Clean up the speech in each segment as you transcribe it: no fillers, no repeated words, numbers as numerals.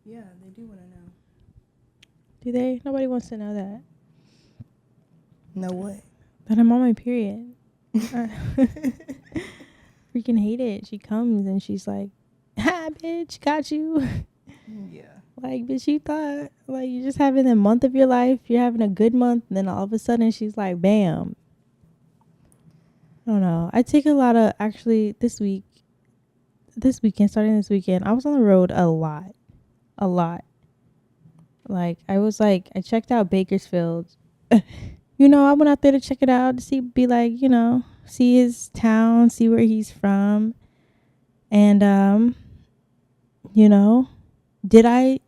Yeah, they do want to know. Do they? Nobody wants to know that. Know what? That I'm on my period. Freaking hate it. She comes and she's like, "Ha, bitch, got you." Yeah. Like, bitch, you thought like you're just having the month of your life. You're having a good month, and then all of a sudden she's like, "Bam." I don't know. I take a lot of actually starting this weekend. I was on the road a lot. Like I checked out Bakersfield. I went out there to check it out to see his town, see where he's from. And you know, did I,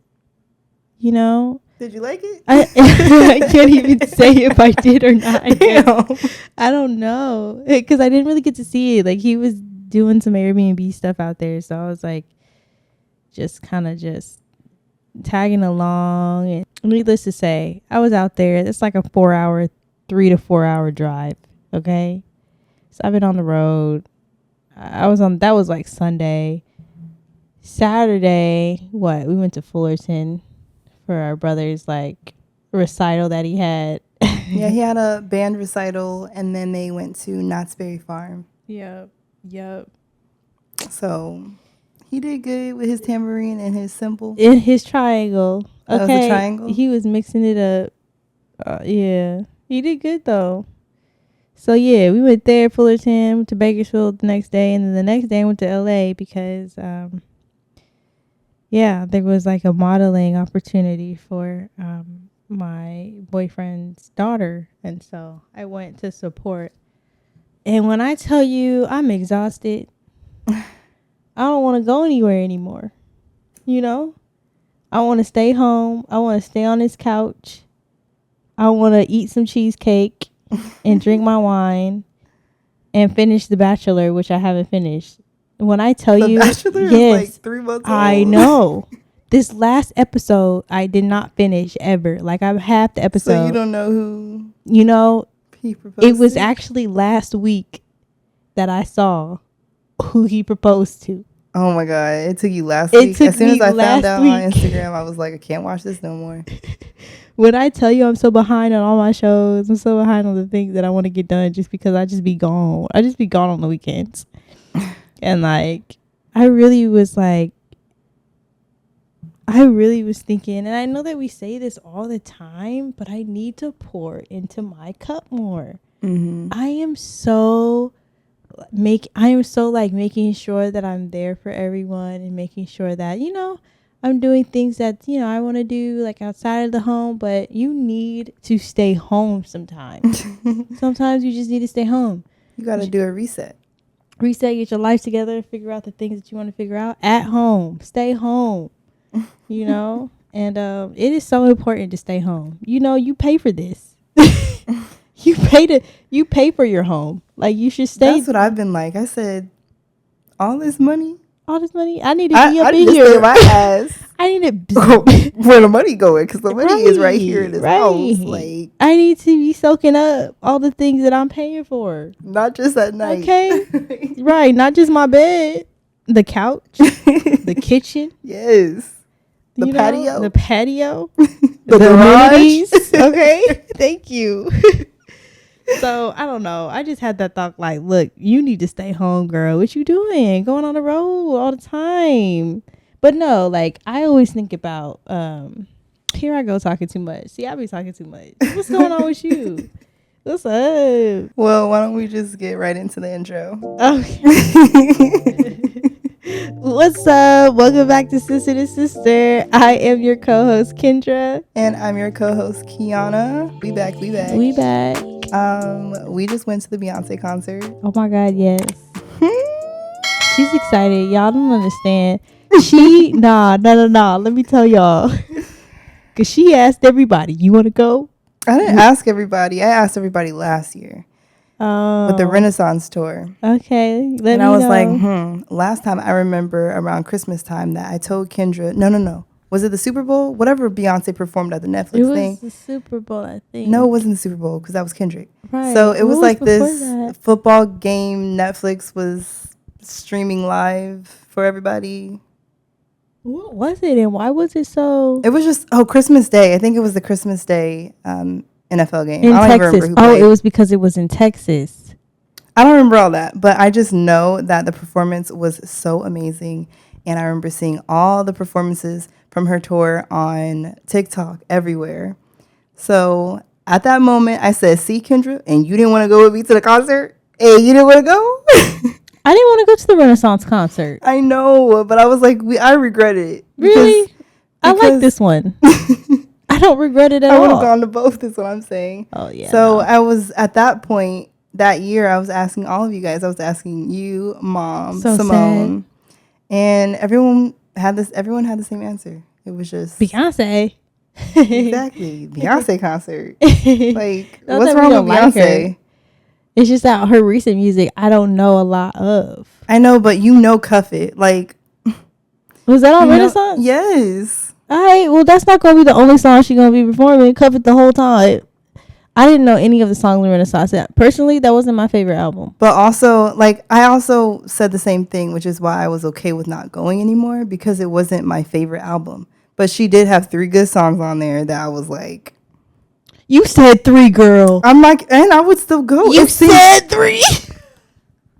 you know, Did you like it? I can't even say if I did or not. Damn. I don't know because I didn't really get to see it. Like he was doing some Airbnb stuff out there, so I was like, just kind of just tagging along. And needless to say, I was out there. It's like a 3 to 4 hour drive. Okay, so I've been on the road. That was like Sunday. Saturday, what? We went to Fullerton for our brother's like recital that he had. Yeah, he had a band recital, and then they went to Knott's Berry Farm. Yep. So he did good with his tambourine and his cymbal. In his triangle. That was Okay. a triangle? He was mixing it up. Yeah. He did good though. So yeah, we went there, Fullerton, went to Bakersfield the next day, and then the next day I went to LA because there was like a modeling opportunity for my boyfriend's daughter, and so I went to support. And when I tell you I'm exhausted, I don't want to go anywhere anymore. I want to stay home. I want to stay on this couch. I want to eat some cheesecake and drink my wine and finish The Bachelor, which I haven't finished. When I tell you, Bachelor yes, is like 3 months old. I know. This last episode, I did not finish ever. Like I'm half the episode. So you don't know who he proposed it was to? actually last week that I saw who he proposed to. Oh my God. It took you last week? As soon as I found out week. on Instagram, I was like, I can't watch this no more. When I tell you I'm so behind on all my shows, I'm so behind on the things that I want to get done just because I just be gone. I just be gone on the weekends. And like, I really was thinking, and I know that we say this all the time, but I need to pour into my cup more. Mm-hmm. I am so making sure that I'm there for everyone and making sure that, I'm doing things that, I want to do like outside of the home, but you need to stay home sometimes. Sometimes you just need to stay home. You got to do a reset. Get your life together, figure out the things that you want to figure out at home. Stay home, and it is so important to stay home. You pay for this. You pay for your home. Like you should stay. That's what I've been like. I said, all this money. I need to be up in just here. My ass. I need to where the money going, because the money is right here in this house. Like I need to be soaking up all the things that I'm paying for. Not just at night. Okay, right? Not just my bed, the couch, the kitchen. Yes, the patio, the garage. amenities. Okay, thank you. So I don't know. I just had that thought like, look, you need to stay home, girl. What you doing? Going on the road all the time. But no, like I always think about here I go talking too much. See, I be talking too much. What's going on with you? What's up? Well, why don't we just get right into the intro? Okay. What's up? Welcome back to Sister to Sister. I am your co-host KENDRA. And I'm your co-host KEIYANA. We back. We just went to the Beyonce concert. Oh my God, yes. She's excited. Y'all don't understand. Nah. Let me tell y'all. Cause she asked everybody, you want to go? I didn't ask everybody. I asked everybody last year. With the Renaissance tour. Okay. And I was like, last time I remember around Christmas time that I told KENDRA, no. Was it the Super Bowl? Whatever Beyonce performed at the Netflix thing. It was the Super Bowl, I think. No, it wasn't the Super Bowl because that was Kendrick. Right. So it was like this football game Netflix was streaming live for everybody. What was it, and why was it so It was just Christmas Day. I think it was the Christmas Day NFL game. in I don't even Texas? remember who Oh, played. it was because it was in Texas. I don't remember all that, but I just know that the performance was so amazing. And I remember seeing all the performances from her tour on TikTok everywhere. So at that moment, I said, see, Kendra, and you didn't want to go with me to the concert? Hey, you didn't want to go? I didn't want to go to the Renaissance concert. I know, but I was like, I regret it. Really? I like because this one. I don't regret it at I would all. have gone to both, is what I'm saying. Oh, yeah. So no. I was, at that point, that year, I was asking all of you guys. I was asking you, Mom, So Simone, and everyone had the same answer. It was just Beyonce. exactly Beyonce concert. Like, Not what's that we wrong don't with like Beyonce? her. It's just that her recent music, I don't know a lot of. I know, but you know, Cuff It. Like, Was that on you know- Renaissance? yes. All right. Well, that's not going to be the only song she's going to be performing. Covered the whole time. I didn't know any of the songs in Renaissance. Personally, that wasn't my favorite album. But also, like, I also said the same thing, which is why I was okay with not going anymore, because it wasn't my favorite album. But she did have 3 good songs on there that I was like, You said 3, girl. I'm like, and I would still go. You said 3.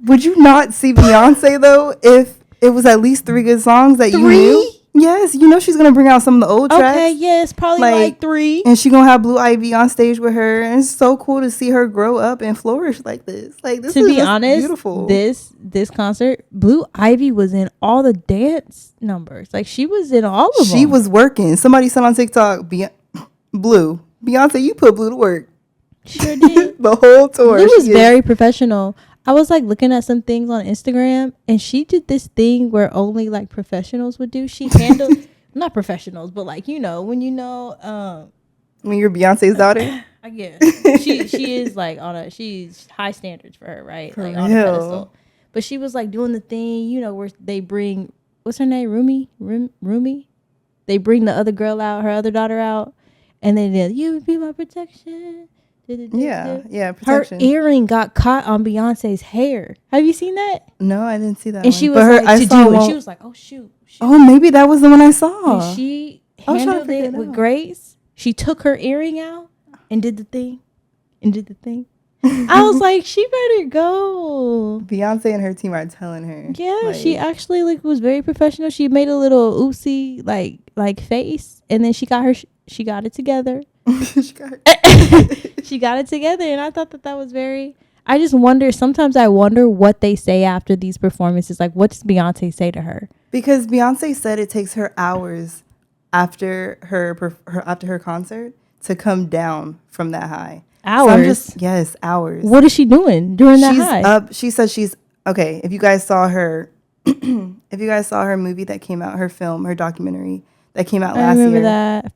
Would you not see Beyonce though if it was at least 3 good songs that you 3? knew? Yes, you know she's gonna bring out some of the old tracks. Okay, yes, probably like 3. And she gonna have Blue Ivy on stage with her, and it's so cool to see her grow up and flourish like this. Like, this To is be just honest, beautiful. this concert, Blue Ivy was in all the dance numbers. Like, she was in all of them. She was working. Somebody said on TikTok, Blue, Beyonce, you put Blue to work. Sure did. The whole tour. Blue was She is- very professional. I was like looking at some things on Instagram, and she did this thing where only like professionals would do. She handled not professionals, but like, you know, when when you're Beyonce's daughter. I guess she is like she's high standards for her, right? For like on a real. pedestal. But she was like doing the thing, you know, where they bring what's her name, Rumi. They bring the other girl out, her other daughter out, and then you would be my protection. Yeah, Her protection. earring got caught on Beyonce's hair. Have you seen that? No, I didn't see that. And one. she was But like, to do, and she was like, oh shoot. oh, maybe that was the one I saw. And she I was trying to handled figure it it with out. grace. She took her earring out and did the thing. I was like, she better go. Beyonce and her team are telling her. Yeah, like, she actually like was very professional. She made a little oopsie like face, and then she got it together. she got her- She got it together, and I thought that was very. I just wonder. Sometimes I wonder what they say after these performances. Like, what does Beyonce say to her? Because Beyonce said it takes her hours after her concert to come down from that high. Hours. So yes, hours. What is she doing during that She's high? up. She said she's okay. If you guys saw her, movie that came out, her film, her documentary that came out I last remember year. that.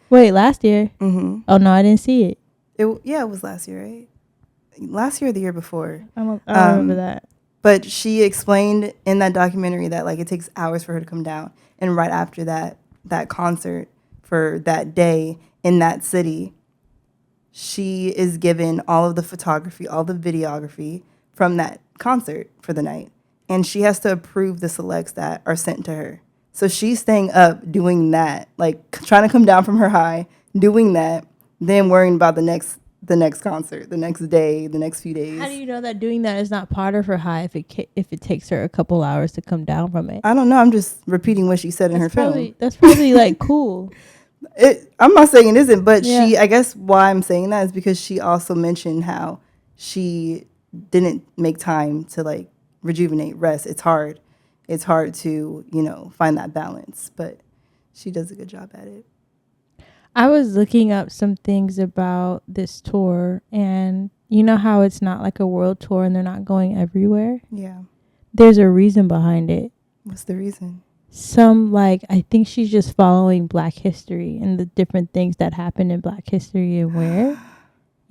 Wait, last year? Mm-hmm. Oh no, I didn't see it. It was last year, right? Last year or the year before. I remember that. But she explained in that documentary that like it takes hours for her to come down, and right after that concert for that day in that city, she is given all of the photography, all the videography from that concert for the night, and she has to approve the selects that are sent to her. So she's staying up doing that, like trying to come down from her high, doing that, then worrying about the next concert, the next day, the next few days. How do you know that doing that is not part of her high if it takes her a couple hours to come down from it? I don't know. I'm just repeating what she said in her film. That's probably like cool. I'm not saying it isn't, but Yeah. I guess why I'm saying that is because she also mentioned how she didn't make time to like rejuvenate, rest. It's hard. It's hard to, find that balance, but she does a good job at it. I was looking up some things about this tour, and you know how it's not like a world tour and they're not going everywhere? Yeah. There's a reason behind it. What's the reason? I think she's just following Black history and the different things that happened in Black history and where.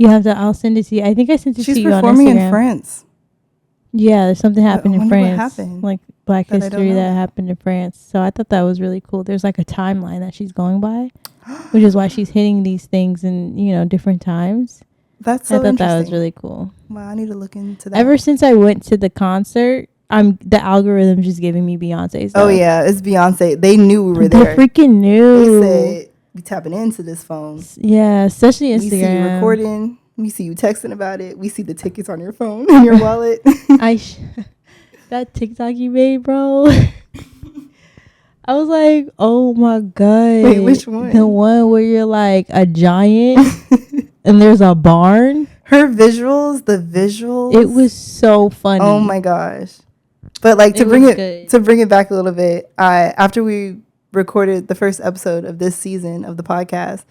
I'll send it to you. I think I sent it She's to you on Instagram. performing in France. Yeah, there's something happened in wonder what France. happened Like Black that I don't history know. that happened in France. So I thought that was really cool. There's like a timeline that she's going by, which is why she's hitting these things in, different times. That's so I thought interesting. that was really cool. Wow, I need to look into that. Ever since I went to the concert, the algorithm just giving me Beyonce stuff. Oh yeah, it's Beyonce. They knew we were They there. freaking knew. They said we tapping into this phone. Yeah, especially Instagram. We see you recording. We see you texting about it. We see the tickets on your phone in your wallet. That TikTok you made, bro. I was like, oh my god. Wait, which one? The one where you're like a giant and there's a barn. Her visuals, the visuals. It was so funny. Oh my gosh. But like to bring it back a little bit, after we recorded the first episode of this season of the podcast,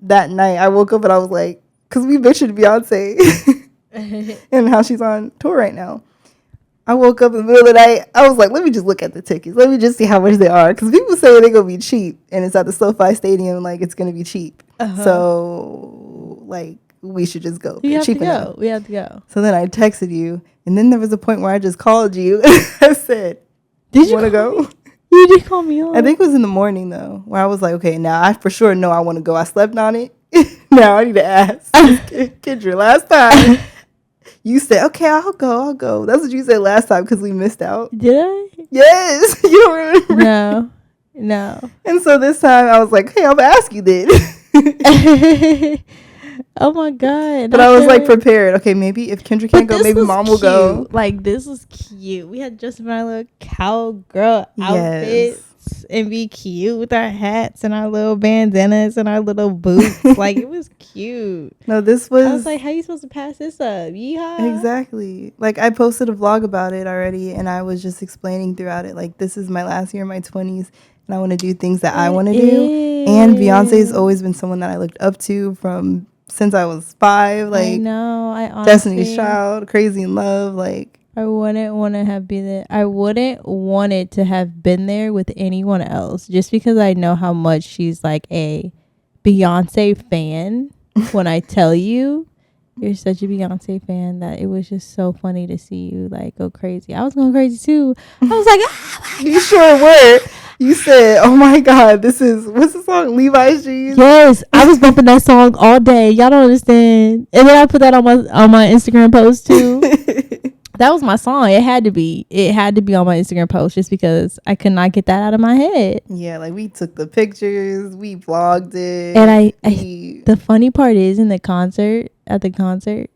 that night I woke up and I was like, because we mentioned Beyonce and how she's on tour right now. I woke up in the middle of the night. I was like, let me just look at the tickets. Let me just see how much they are. Because people say they're going to be cheap. And it's at the SoFi Stadium. Like, it's going to be cheap. So, like, we should just go. We have to go. So then I texted you. And then there was a point where I just called you. I said, did you want to go? You did call me on. I think it was in the morning, though, where I was like, okay, now I for sure know I want to go. I slept on it. Now I need to ask. Kendra, last time. You said, okay, I'll go. That's what you said last time because we missed out. Did I? Yes. You don't remember? No. And so this time I was like, hey, I'm going to ask you then. Oh, my God. But I was like prepared. Okay, maybe if Kendra can't go, maybe mom will go. Like, this was cute. We had just my little cowgirl outfits. And be cute with our hats and our little bandanas and our little boots. Like, it was cute. No, this was... I was like, how you supposed to pass this up? Yeehaw. Exactly. Like, I posted a vlog about it already, and I was just explaining throughout it, like, this is my last year in my 20s, and I want to do things that I want to do. And Beyonce's always been someone that I looked up to from since I was 5. Like, I know. I honestly... Destiny's Child, Crazy in Love, like... I wouldn't want to have been there. I wouldn't want it to have been there with anyone else, just because I know how much she's like a Beyonce fan. When I tell you, you're such a Beyonce fan, that it was just so funny to see you like go crazy. I was going crazy too. I was like, oh you sure were. You said, oh my God, this is, what's the song? Levi's Jeans? Yes, I was bumping that song all day. Y'all don't understand. And then I put that on my Instagram post too. That was my song. It had to be on my Instagram post just because I could not get that out of my head. Yeah, like we took the pictures, we vlogged it. And the funny part is at the concert,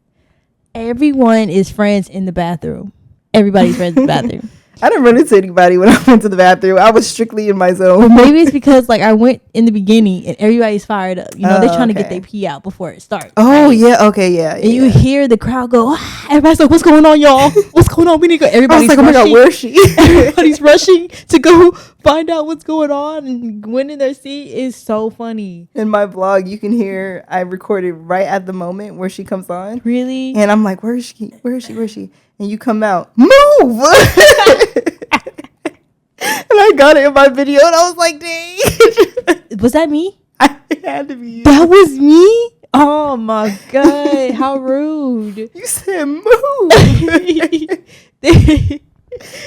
everyone is friends in the bathroom. Everybody's friends in the bathroom. I didn't run into anybody when I went to the bathroom. I was strictly in my zone. Well, maybe it's because like I went in the beginning and everybody's fired up. You know, they're trying to get their pee out before it starts. Oh, right? Yeah. Okay. Yeah. And you hear the crowd go, ah! Everybody's like, what's going on, y'all? What's going on? We need to go. Everybody's like, rushing. Oh my God, where is she? Everybody's rushing to go find out what's going on and winning their seat is so funny. In my vlog, you can hear I recorded right at the moment where she comes on. Really? And I'm like, where is she? Where is she? Where is she? And you come out, move! And I got it in my video, and I was like, dang. Was that me? It had to be you. That was me? Oh, my God. How rude. You said move. If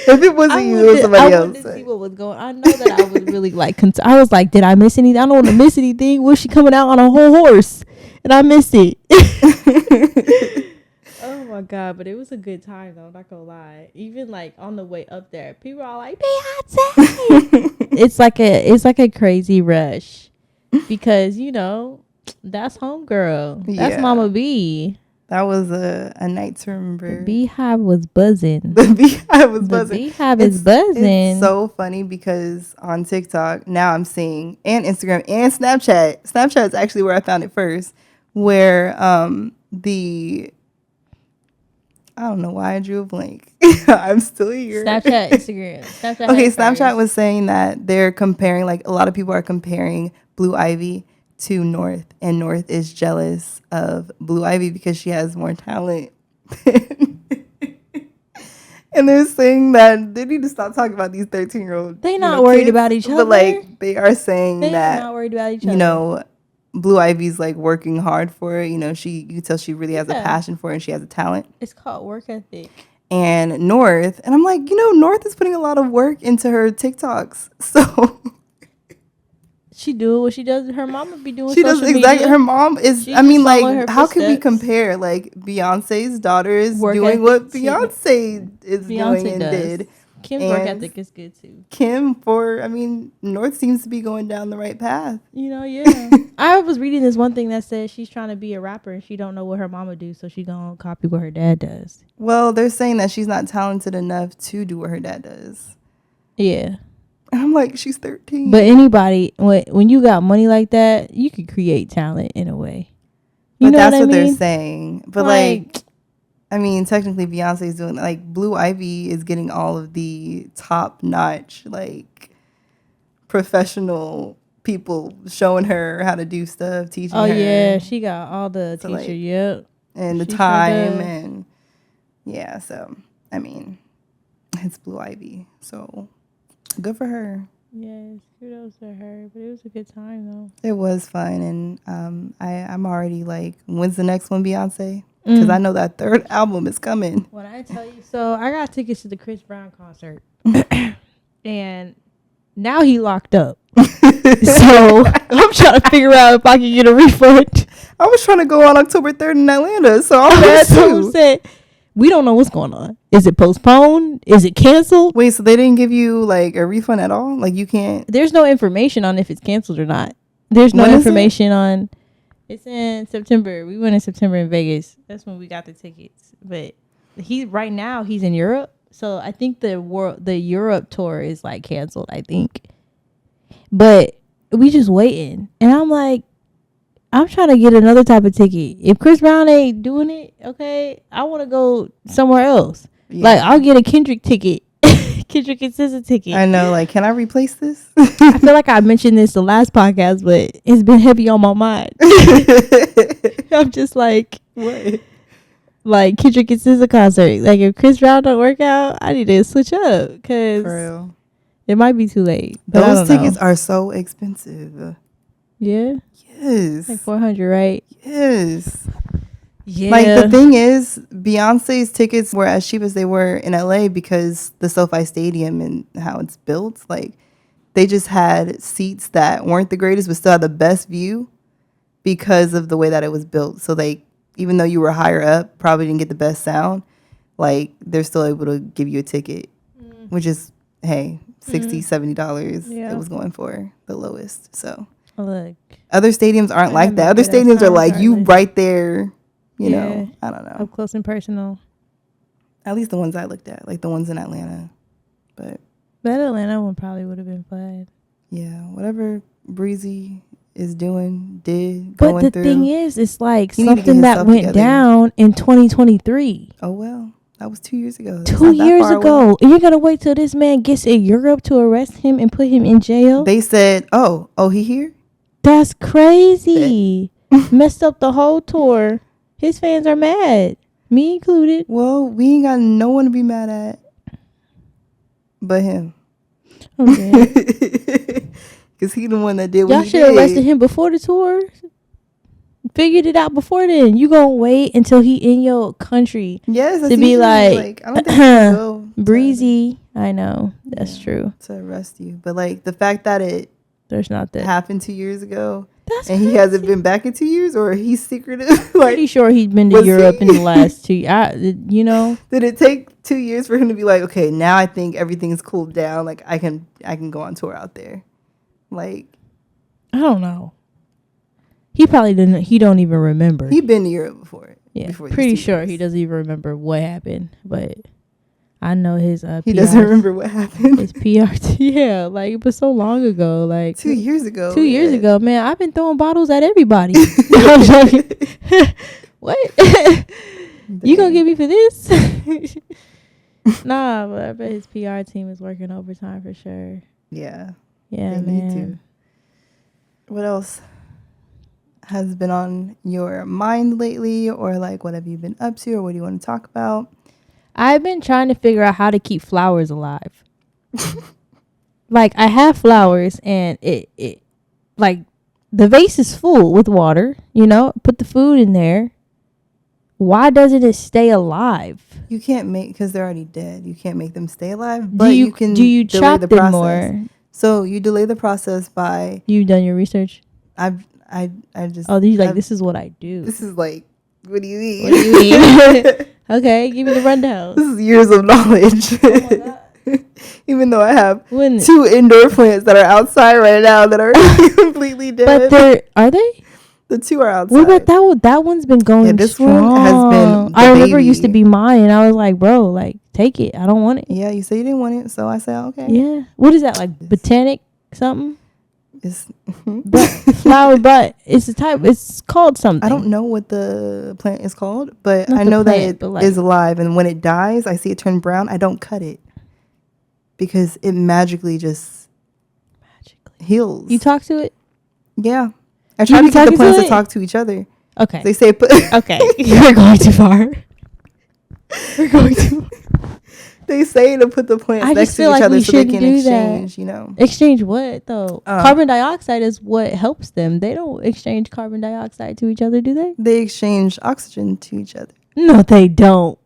it wasn't you, it was somebody else. I wanted to see what was going on. I know that I was really like, I was like, did I miss anything? I don't want to miss anything. Was she coming out on a whole horse? And I missed it. Oh my God, but it was a good time though, not gonna lie. Even like on the way up there, people are like, Beyonce. it's like a crazy rush because you know that's homegirl, that's Mama B. That was a night to remember. The Beehive was buzzing. The Beehive was buzzing. The Beehive is buzzing. It's so funny because on TikTok now I'm seeing, and Instagram and Snapchat. Snapchat is actually where I found it first, where I don't know why I drew a blank. I'm still here. Snapchat, Instagram. Snapchat. Okay, Snapchat was saying that they're comparing, like a lot of people are comparing Blue Ivy to North, and North is jealous of Blue Ivy because she has more talent. And they're saying that they need to stop talking about these 13-year-old. They not worried about each other. But like they are saying that they're not worried about each other. You know, Blue Ivy's like working hard for it. You know, you can tell she really has a passion for it and she has a talent. It's called work ethic. And North, and I'm like, North is putting a lot of work into her TikToks. So She do what she does. Her mama be doing She does social exactly. media. Her mom is. She I mean, just following like, her how can we footsteps. compare? Like, Beyonce's daughter is Work doing what ethic, too. Beyonce is doing Beyonce and does. did. Kim's work And ethic is good too. Kim, North seems to be going down the right path. You know, yeah. I was reading this one thing that says she's trying to be a rapper and she don't know what her mama do, so she gonna copy what her dad does. Well, they're saying that she's not talented enough to do what her dad does. Yeah. And I'm like, she's 13. But anybody, when you got money like that, you could create talent in a way. You But know that's what I what they're mean? saying. But like, I mean, technically Beyonce's doing, like, Blue Ivy is getting all of the top notch, like, professional people showing her how to do stuff, teaching her. Oh yeah, she got all the So, teacher. like, Yep. and the She sure time does. and yeah. So I mean, it's Blue Ivy. So good for her. Yes, kudos to her. But it was a good time though. It was fun, and I'm already like, when's the next one, Beyonce? Because I know that third album is coming. When I tell you, so I got tickets to the Chris Brown concert, and now he locked up. So I'm trying to figure out if I can get a refund. I was trying to go on October 3rd in Atlanta, so I'm mad too. We don't know what's going on. Is it postponed? Is it canceled? Wait, so they didn't give you like a refund at all? Like you can't? There's no information on if it's canceled or not. There's no When is it? information on. It's in September. We went in September in Vegas. That's when we got the tickets. But right now he's in Europe, so I think the Europe tour is like canceled. I think, but we just waiting, and I'm like, I'm trying to get another type of ticket. If Chris Brown ain't doing it, okay, I want to go somewhere else. Yeah. Like I'll get a Kendrick ticket. Kendrick and SZA ticket. I know. Like, can I replace this? I feel like I mentioned this the last podcast, but it's been heavy on my mind. I'm just like, What? Like Kendrick and SZA concert. Like if Chris Brown don't work out, I need to switch up For because real. it might be too late. But Those tickets are so expensive. Yeah, Yes. like 400, right? Yes. Yeah. Like the thing is, Beyonce's tickets were as cheap as they were in LA because the SoFi Stadium and how it's built. Like they just had seats that weren't the greatest, but still had the best view because of the way that it was built. So like, even though you were higher up, probably didn't get the best sound. Like they're still able to give you a ticket, which is hey, $60, $70. Yeah. It was going for the lowest. So Look, other stadiums aren't like that. Other stadiums are like you right there. You know, I don't know. Up close and personal. At least the ones I looked at, like the ones in Atlanta. But That Atlanta one probably would have been fun. yeah, whatever Breezy is doing, But the thing is, it's like He need to get something that himself went together. down in 2023. Oh well, that was 2 years ago. That's 2 not that years far ago. away. And you're going to wait till this man gets in Europe to arrest him and put him in jail? They said, "Oh, he here." That's crazy. Messed up the whole tour. His fans are mad. Me included. Well, we ain't got no one to be mad at, but him. Okay. Because he the one that did what Y'all he should have did. arrested him before the tour. Figured it out before then. You gonna wait until he in your country Yes, that's to be usually, like, I don't think he can go Breezy. I know. That's true. to arrest you, but like the fact that it There's not that. happened 2 years ago, That's and he crazy. hasn't been back in 2 years, or he's secretive. Like, Pretty sure he's been to was Europe he? in the last 2 years. You know? did it take 2 years for him to be like, okay, now I think everything's cooled down. Like I can go on tour out there. Like I don't know. He probably didn't. He don't even remember. he'd been to Europe before. Yeah, before these pretty 2 sure years. he doesn't even remember what happened. But I know his He PR doesn't remember what happened. his PR. Yeah, like it was so long ago. Like 2 years ago. 2 years yeah. ago, man. I've been throwing bottles at everybody. I'm joking. What? You gonna get me for this? Nah, but I bet his PR team is working overtime for sure. Yeah. Yeah, They need man. to. What else has been on your mind lately, or like what have you been up to, or what do you want to talk about? I've been trying to figure out how to keep flowers alive. Like I have flowers and it like the vase is full with water, you know, put the food in there. Why doesn't it stay alive? You can't make, because they're already dead. You can't make them stay alive, but you can do you delay chop the them process. more? So you delay the process by You done your research? I just This is what I do. This is like, what do you mean? What do you mean? Okay, give me the rundown. This is years of knowledge. Oh my god. Even though I have Wouldn't it? 2 indoor plants that are outside right now that are completely dead. But are they? The 2 are outside. What about that one? That one's been going. Yeah, this strong. one has been. I remember it baby. used to be mine, and I was like, bro, like take it. I don't want it. Yeah, you said you didn't want it, so I said okay. Yeah. What is that, like botanic something? It's But flower, but it's a type. It's called something. I don't know what the plant is called, but Not I the know plant, that but, it like- is alive. And when it dies, I see it turn brown. I don't cut it because it magically just heals. You talk to it? Yeah, I try to be get the talking to plants to it? talk to each other. Okay. They say put. Okay. You're going too far. We're going too. They say to put the plants I next just to feel each like other we so they shouldn't can do that. exchange. You know, Exchange what though? Oh. Carbon dioxide is what helps them. They don't exchange carbon dioxide to each other, do they? they exchange oxygen to each other. No, they don't.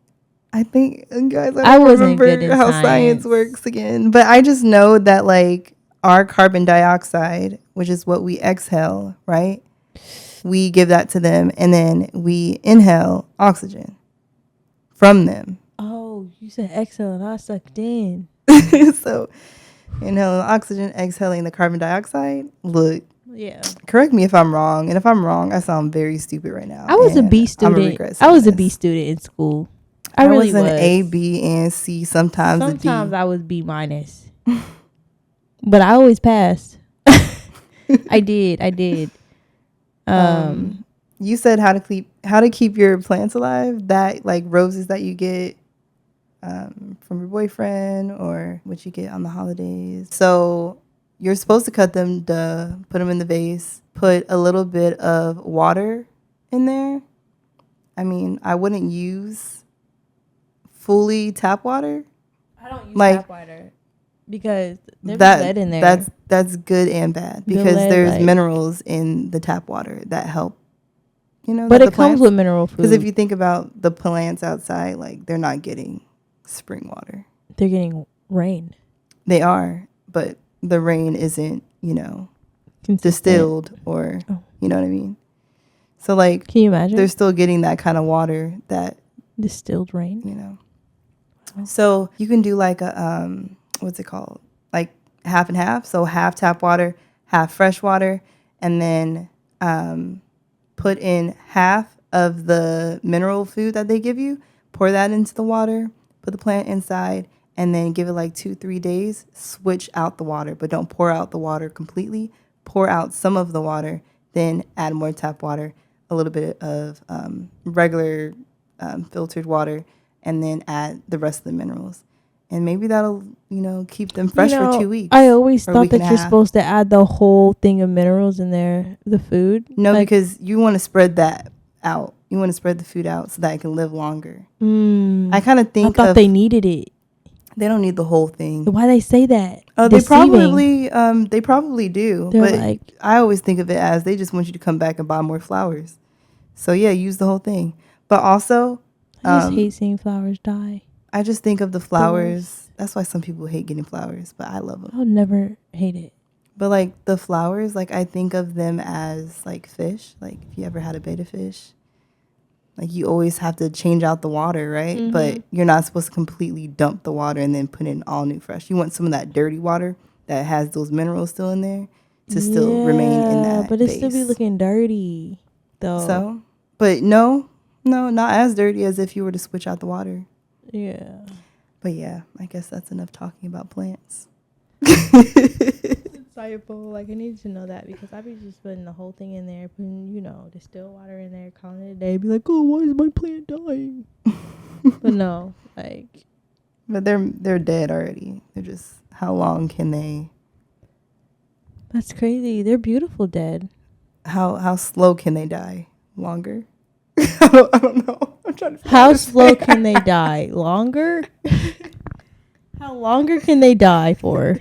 I think, guys, I I don't wasn't good remember in how science. science works again, but I just know that like our carbon dioxide, which is what we exhale, right? We give that to them, and then we inhale oxygen from them. Oh, you said exhale and I sucked in. So, inhaling oxygen, exhaling the carbon dioxide. Look, Yeah. correct me if I'm wrong, and if I'm wrong, I sound very stupid right now. I was a and B I'ma student. regret I saying was a this. B student in school. I really was an A, B, and C. Sometimes a D. Sometimes I was B minus, but I always passed. I did. You said how to keep your plants alive. That like roses that you get from your boyfriend or what you get on the holidays. So you're supposed to cut them, put them in the vase, put a little bit of water in there. I mean, I wouldn't use fully tap water. I don't use Like, tap water because there's That lead in there. that's good and bad The because lead, there's like- minerals in the tap water that help. You know, but that it the comes plants- with mineral food. Because if you think about the plants outside, like they're not getting spring water. They're getting rain. They are, but the rain isn't, you know, Consistent. distilled or, Oh. you know what I mean? So like Can you imagine? they're still getting that kind of water that, Distilled rain. you know. So you can do like a, what's it called? Like half and half. So half tap water, half fresh water, and then put in half of the mineral food that they give you, pour that into the water, put the plant inside, and then give it like 2-3 days, switch out the water, but don't pour out the water completely. Pour out some of the water, then add more tap water, a little bit of regular filtered water, and then add the rest of the minerals. And maybe that'll, you know, keep them fresh for 2 weeks. I always or a thought week and that a you're half. supposed to add the whole thing of minerals in there, the food. No, Like, because you want to spread that out. You want to spread the food out so that it can live longer. mm, I kind of I think thought they needed it. they don't need the whole thing. Why they say that? Oh, they Deceiving. probably do. They're but like- I always think of it as they just want you to come back and buy more flowers. So yeah, use the whole thing. But also, I just hate seeing flowers die. I just think of the flowers. That's why some people hate getting flowers, but I love them. I would never hate it. But like the flowers, like I think of them as like fish. Like if you ever had a betta fish, like you always have to change out the water, right? Mm-hmm. But you're not supposed to completely dump the water and then put in all new fresh. You want some of that dirty water that has those minerals still in there to still remain in that but it still be vase. looking dirty, though. So, but no, not as dirty as if you were to switch out the water. Yeah. But yeah, I guess that's enough talking about plants. Like I need to know that because I be just putting the whole thing in there, putting distilled water in there, calling it a day. Be like, oh, why is my plant dying? But no, like. But they're dead already. They're just, how long can they? That's crazy. They're beautiful dead. How slow can they die? Longer? I don't know. I'm trying to figure How out slow can they die? Longer? How longer can they die for?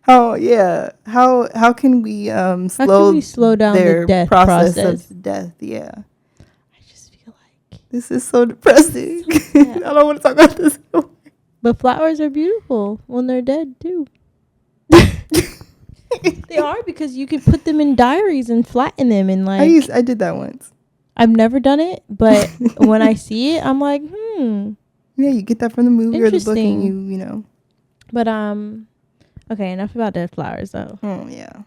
How can we slow down their the death process process? of death? Yeah. I just feel like. This is so depressing. Yeah. I don't want to talk about this. But flowers are beautiful when they're dead too. They are, because you can put them in diaries and flatten them, and like I did that once. I've never done it, but when I see it, I'm like, Yeah, you get that from the movie or the book, and you know. But okay, enough about dead flowers though. Oh yeah.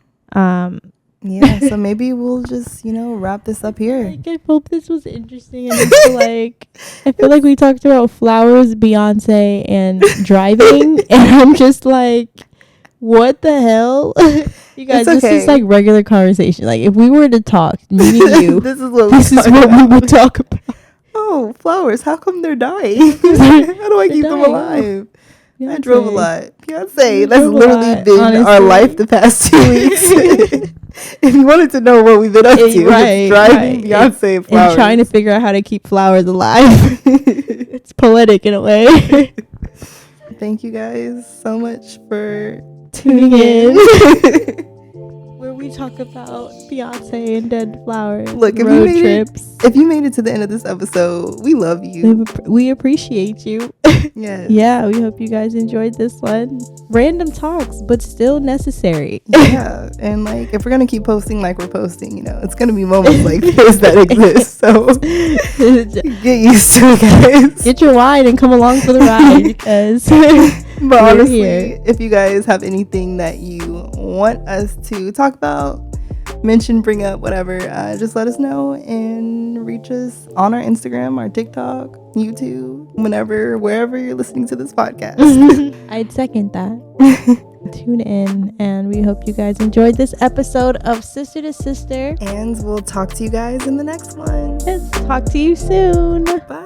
Yeah, so maybe we'll just, wrap this up here. Like, I hope this was interesting, and I feel like we talked about flowers, Beyonce, and driving, and I'm just like, what the hell? You guys, this is like regular conversation. Like, if we were to talk, me and you, this is what we would talk about. Oh, flowers, how come they're dying? How do I keep them alive? Beyonce. I drove a lot. Beyonce, that's literally been our life the past 2 weeks. If you wanted to know what we've been up to, it's driving Beyonce flowers. And trying to figure out how to keep flowers alive. It's poetic in a way. Thank you guys so much for tuning in. Where we talk about Beyonce and dead flowers. Look, if you made it to the end of this episode, we love you. We appreciate you. Yes. Yeah, we hope you guys enjoyed this one. Random talks, but still necessary. Yeah, and like, if we're gonna keep posting like we're posting, it's gonna be moments like this that exist. So get used to it, guys. Get your wine and come along for the ride, because but honestly, if you guys have anything that you want us to talk about, mention, bring up, whatever, just let us know and reach us on our Instagram, our TikTok, YouTube, wherever you're listening to this podcast. I'd second that. Tune in, and we hope you guys enjoyed this episode of Sister to Sister, and we'll talk to you guys in the next one. Yes, talk to you soon. Bye.